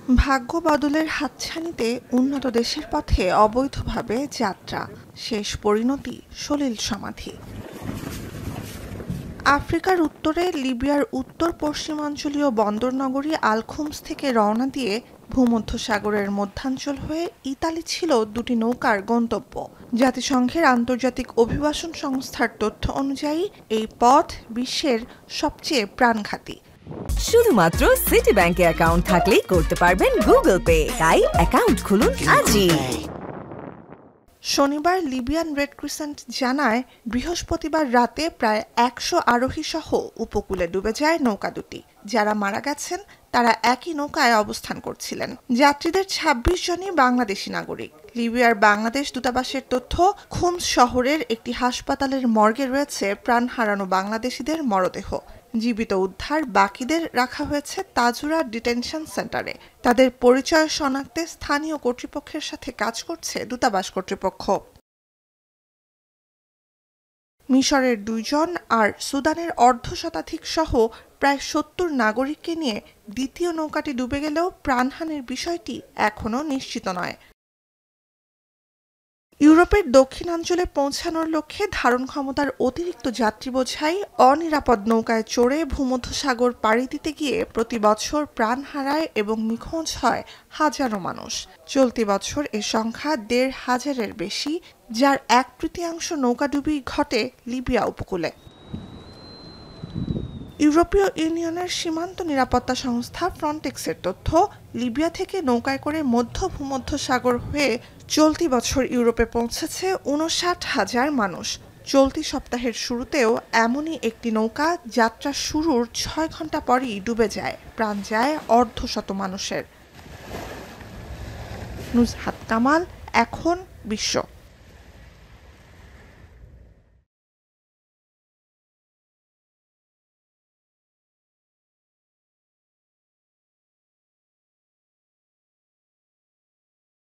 ভাগ্য বদলের হাতছানিতে উন্নত দেশের পথে অবৈধভাবে যাত্রা, শেষ পরিণতি সলিল সমাধি। আফ্রিকার উত্তরে লিবিয়ার উত্তর পশ্চিমাঞ্চলীয় বন্দরনগরী আল-খুমস থেকে রওনা দিয়ে ভূমধ্যসাগরের মধ্যাঞ্চল হয়ে ইতালি ছিল দুটি নৌকার গন্তব্য। জাতিসংঘের আন্তর্জাতিক অভিবাসন সংস্থার তথ্য অনুযায়ী এই পথ বিশ্বের সবচেয়ে প্রাণঘাতী। শুধুমাত্র সিটি ব্যাংকে অ্যাকাউন্ট থাকলেই করতে পারবেন গুগল পে, তাই অ্যাকাউন্ট খুলুন আজই। শনিবার লিবিয়ান রেড ক্রিসেন্ট জানায়, বৃহস্পতিবার রাতে প্রায় ১০০ আরোহী সহ উপকূলে ডুবে যায় নৌকা দুটি। যারা মারা গেছেন তারা একই নৌকায় অবস্থান করছিলেন। যাত্রীদের ২৬ জনই বাংলাদেশি নাগরিক। লিবিয়ার বাংলাদেশ দূতাবাসের তথ্য, খুমস শহরের একটি হাসপাতালের মর্গে রয়েছে প্রাণ হারানো বাংলাদেশিদের মরদেহ। জীবিত উদ্ধার বাকিদের রাখা হয়েছে তাজুরা ডিটেনশন সেন্টারে। তাদের পরিচয় শনাক্তে স্থানীয় কর্তৃপক্ষের সাথে কাজ করছে দূতাবাস কর্তৃপক্ষ। মিশরের ২ জন আর সুদানের অর্ধশতাধিক সহ প্রায় ৭০ নাগরিককে নিয়ে দ্বিতীয় নৌকাটি ডুবে গেলেও প্রাণহানির বিষয়টি এখনও নিশ্চিত নয়। ইউরোপের দক্ষিণাঞ্চলে পৌঁছানোর লক্ষ্যে ধারণ ক্ষমতার অতিরিক্ত যাত্রী বোঝাই অনিরাপদ নৌকায় চড়ে ভূমধ্যসাগর পাড়ি দিতে গিয়ে প্রতি বছর প্রাণ হারায় এবং নিখোঁজ হয় হাজারো মানুষ। চলতি বছর এ সংখ্যা ১৫০০-এর বেশি, যার ১/৩ নৌকাডুবি ঘটে লিবিয়া উপকূলে। ইউরোপীয় ইউনিয়নের সীমান্ত নিরাপত্তা সংস্থা ফ্রন্টেক্সের তথ্য, লিবিয়া থেকে নৌকায় করে মধ্য ভূমধ্যসাগর হয়ে চলতি বছর ইউরোপে পৌঁছেছে ৫৯,০০০ মানুষ। চলতি সপ্তাহের শুরুতেও এমনই একটি নৌকা যাত্রা শুরুর ৬ ঘণ্টা পরই ডুবে যায়, প্রাণ যায় অর্ধশত মানুষের। নুজহাত কামাল, এখন বিশ্ব।